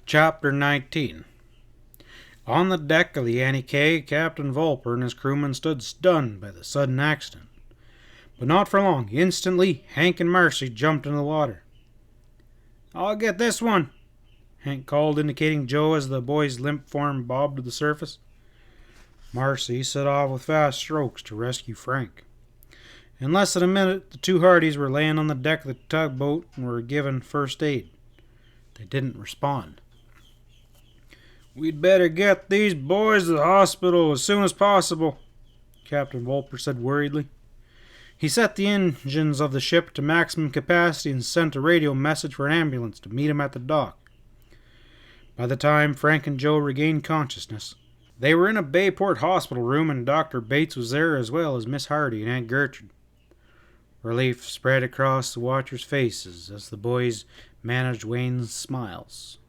Chapter 19. On the deck of the Annie K, Captain Volper and his crewmen stood stunned by the sudden accident. But not for long. Instantly, Hank and Marcy jumped into the water. "I'll get this one," Hank called, indicating Joe as the boy's limp form bobbed to the surface. Marcy set off with fast strokes to rescue Frank. In less than a minute, the two Hardys were laying on the deck of the tugboat and were given first aid. They didn't respond. "We'd better get these boys to the hospital as soon as possible," Captain Volper said worriedly. He set the engines of the ship to maximum capacity and sent a radio message for an ambulance to meet him at the dock. By the time Frank and Joe regained consciousness, they were in a Bayport hospital room, and Dr. Bates was there as well as Miss Hardy and Aunt Gertrude. Relief spread across the watchers' faces as the boys managed Wayne's smiles.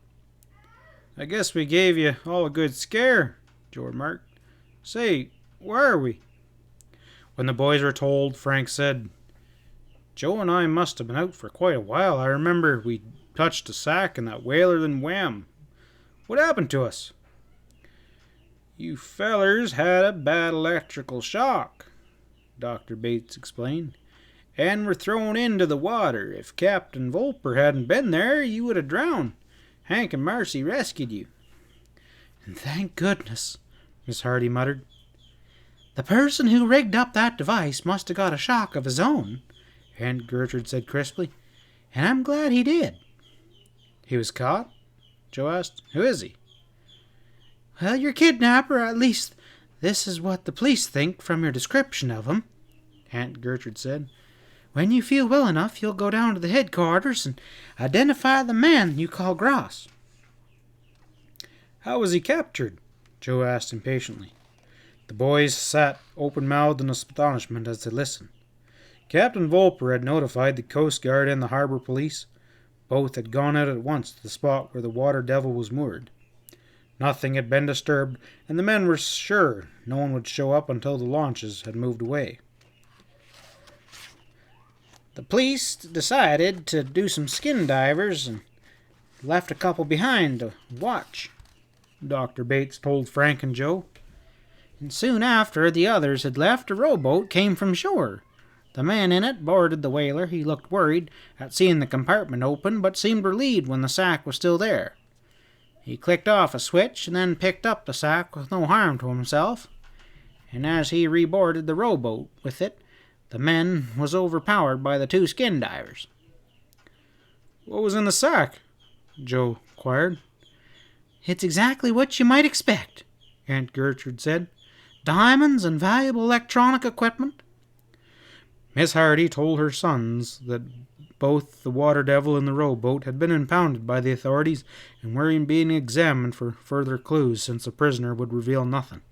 "I guess we gave you all a good scare," Joe remarked. "Say, where are we?" When the boys were told, Frank said, "Joe and I must have been out for quite a while. I remember we touched a sack and that whaler, then wham! What happened to us?" "You fellers had a bad electrical shock," Dr. Bates explained, "and were thrown into the water. If Captain Volper hadn't been there, you would have drowned. Hank and Marcy rescued you." "And thank goodness," Miss Hardy muttered. "The person who rigged up that device must have got a shock of his own," Aunt Gertrude said crisply, "and I'm glad he did." "He was caught?" Joe asked. "Who is he?" "Well, your kidnapper, at least this is what the police think from your description of him," Aunt Gertrude said. "When you feel well enough, you'll go down to the headquarters and identify the man you call Gross." "How was he captured?" Joe asked impatiently. The boys sat open-mouthed in astonishment as they listened. Captain Volper had notified the Coast Guard and the harbor police. Both had gone out at once to the spot where the Water Devil was moored. Nothing had been disturbed, and the men were sure no one would show up until the launches had moved away. "The police decided to do some skin divers and left a couple behind to watch," Dr. Bates told Frank and Joe. "And soon after the others had left, a rowboat came from shore. The man in it boarded the whaler. He looked worried at seeing the compartment open, but seemed relieved when the sack was still there. He clicked off a switch and then picked up the sack with no harm to himself. And as he reboarded the rowboat with it, the man was overpowered by the two skin divers." "What was in the sack?" Joe inquired. "It's exactly what you might expect," Aunt Gertrude said. "Diamonds and valuable electronic equipment." Miss Hardy told her sons that both the Water Devil and the rowboat had been impounded by the authorities and were being examined for further clues, since the prisoner would reveal nothing.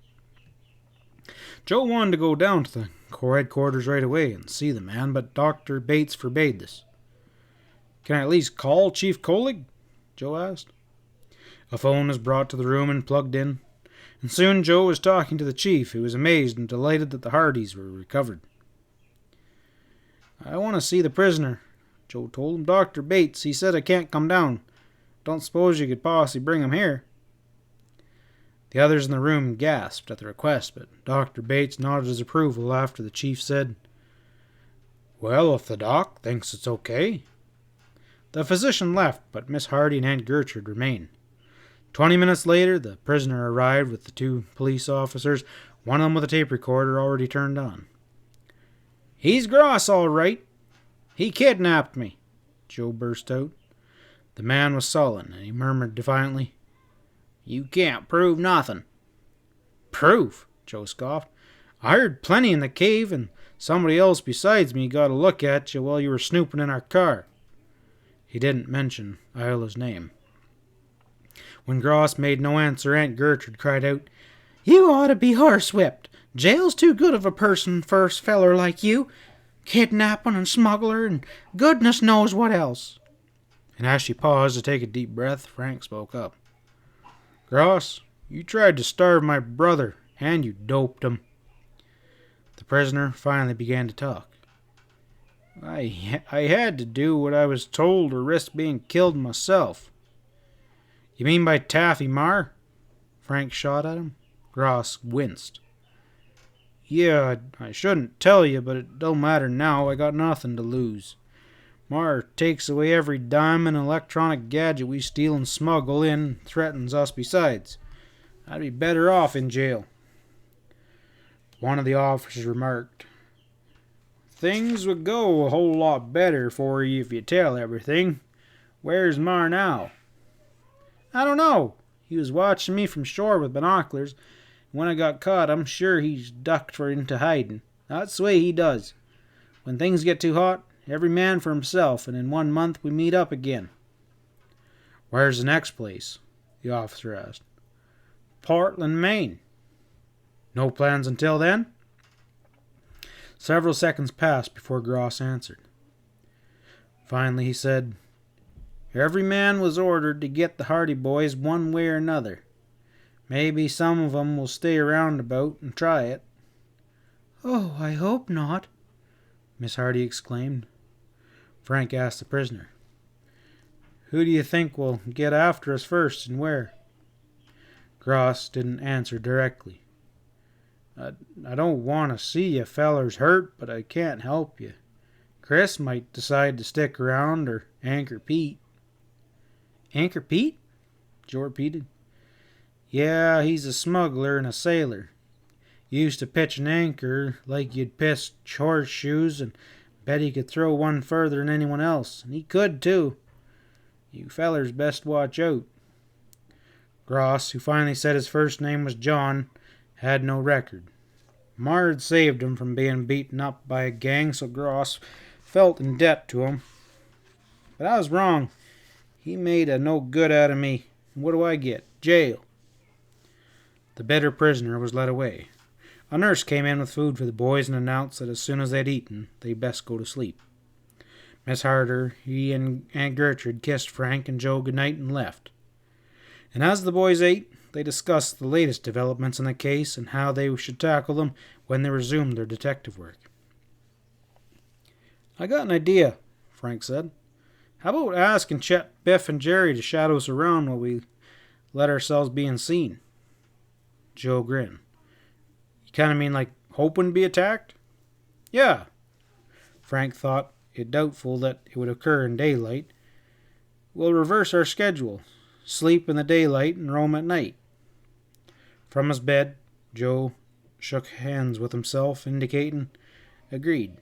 Joe wanted to go down to the Corps headquarters right away and see the man, but Dr. Bates forbade this. "Can I at least call Chief Kolig?" Joe asked. A phone was brought to the room and plugged in, and soon Joe was talking to the chief, who was amazed and delighted that the Hardys were recovered. "I want to see the prisoner," Joe told him. "Dr. Bates, he said I can't come down. Don't suppose you could possibly bring him here?" The others in the room gasped at the request, but Dr. Bates nodded his approval after the chief said, "Well, if the doc thinks it's okay." The physician left, but Miss Hardy and Aunt Gertrude remained. 20 minutes later, the prisoner arrived with the two police officers, one of them with a tape recorder already turned on. "He's Gross, all right. He kidnapped me," Joe burst out. The man was sullen, and he murmured defiantly, "You can't prove nothing." "Proof?" Joe scoffed. "I heard plenty in the cave, and somebody else besides me got a look at you while you were snooping in our car." He didn't mention Isla's name. When Gross made no answer, Aunt Gertrude cried out, "You ought to be horsewhipped. Jail's too good of a person for a feller like you. Kidnapping and smuggler and goodness knows what else." And as she paused to take a deep breath, Frank spoke up. "Gross, you tried to starve my brother, and you doped him." The prisoner finally began to talk. I had to do what I was told or risk being killed myself." You mean by taffy, Mar? Frank shot at him. Gross winced. Yeah, I shouldn't tell you, but it don't matter now. I got nothing to lose. Mar takes away every dime and electronic gadget we steal and smuggle in, and threatens us besides. I'd be better off in jail. One of the officers remarked, Things would go a whole lot better for you if you tell everything. Where's Mar now? I don't know. He was watching me from shore with binoculars. When I got caught, I'm sure he's ducked for into hiding. That's the way he does. When things get too hot, every man for himself, and in 1 month we meet up again. Where's the next place? The officer asked. Portland, Maine. No plans until then? Several seconds passed before Gross answered. Finally he said, Every man was ordered to get the Hardy boys one way or another. Maybe some of 'em will stay around about and try it. Oh, I hope not, Miss Hardy exclaimed. Frank asked the prisoner, Who do you think will get after us first and where? Gross didn't answer directly. I don't want to see you fellers hurt, but I can't help you. Chris might decide to stick around, or Anchor Pete. Anchor Pete? Joe repeated. Yeah, he's a smuggler and a sailor. Used to pitch an anchor like you'd pitch horseshoes, and bet he could throw one further than anyone else. And he could, too. You fellers best watch out. Gross, who finally said his first name was John, had no record. Mar had saved him from being beaten up by a gang, so Gross felt in debt to him. But I was wrong. He made a no good out of me. And what do I get? Jail. The bitter prisoner was led away. A nurse came in with food for the boys and announced that as soon as they'd eaten, they'd best go to sleep. Miss Harder, he and Aunt Gertrude kissed Frank and Joe goodnight and left. And as the boys ate, they discussed the latest developments in the case and how they should tackle them when they resumed their detective work. I got an idea, Frank said. How about asking Chet, Biff, and Jerry to shadow us around while we let ourselves be seen? Joe grinned. You kind of mean like hoping to be attacked? Yeah. Frank thought it doubtful that it would occur in daylight. We'll reverse our schedule. Sleep in the daylight and roam at night. From his bed, Joe shook hands with himself, indicating agreed.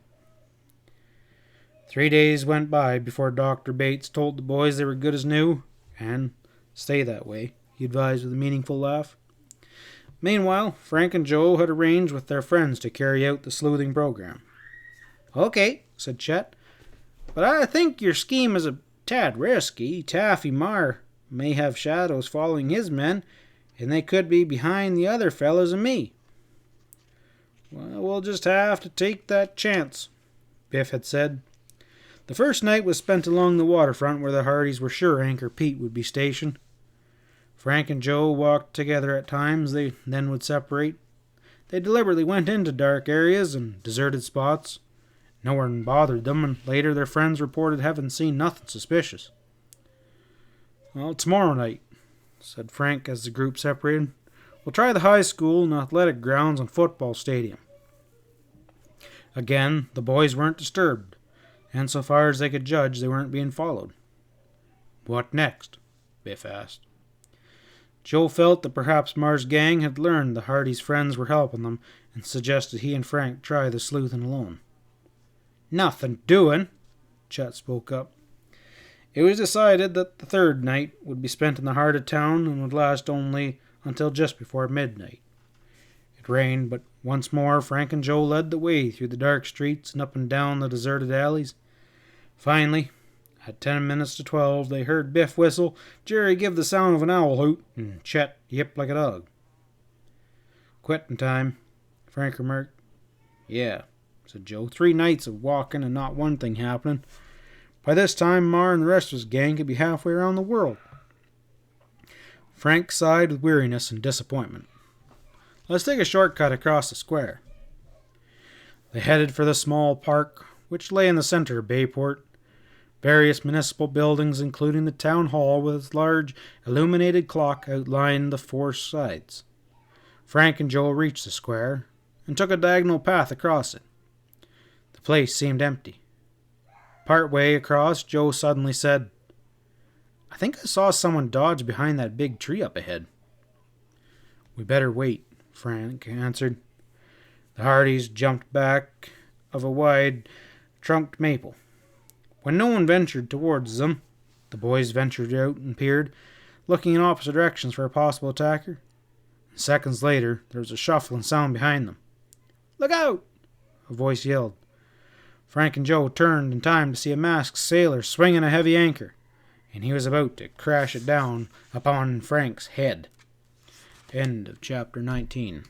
3 days went by before Dr. Bates told the boys they were good as new, and stay that way, he advised with a meaningful laugh. Meanwhile, Frank and Joe had arranged with their friends to carry out the sleuthing program. Okay, said Chet, but I think your scheme is a tad risky. Taffy Mar may have shadows following his men, and they could be behind the other fellows and me. Well, we'll just have to take that chance, Biff had said. The first night was spent along the waterfront where the Hardys were sure Anchor Pete would be stationed. Frank and Joe walked together at times. They then would separate. They deliberately went into dark areas and deserted spots. No one bothered them, and later their friends reported having seen nothing suspicious. Well, tomorrow night, said Frank as the group separated, we'll try the high school and athletic grounds and football stadium. Again, the boys weren't disturbed, and so far as they could judge, they weren't being followed. What next? Biff asked. Joe felt that perhaps Mar's gang had learned the Hardys' friends were helping them and suggested he and Frank try the sleuthing alone. Nothing doing, Chet spoke up. It was decided that the third night would be spent in the heart of town and would last only until just before midnight. It rained, but once more Frank and Joe led the way through the dark streets and up and down the deserted alleys. Finally, at 10 minutes to 12, they heard Biff whistle, Jerry give the sound of an owl hoot, and Chet yip like a dog. Quitting time, Frank remarked. Yeah, said Joe. 3 nights of walking and not one thing happening. By this time, Mar and the rest of his gang could be halfway around the world. Frank sighed with weariness and disappointment. Let's take a shortcut across the square. They headed for the small park, which lay in the center of Bayport. Various municipal buildings, including the town hall with its large illuminated clock, outlined the four sides. Frank and Joe reached the square and took a diagonal path across it. The place seemed empty. Part way across, Joe suddenly said, "I think I saw someone dodge behind that big tree up ahead." "We better wait," Frank answered. The Hardys jumped back of a wide-trunked maple. When no one ventured towards them, the boys ventured out and peered, looking in opposite directions for a possible attacker. Seconds later, there was a shuffling sound behind them. "Look out!" a voice yelled. Frank and Joe turned in time to see a masked sailor swinging a heavy anchor, and he was about to crash it down upon Frank's head. End of chapter 19.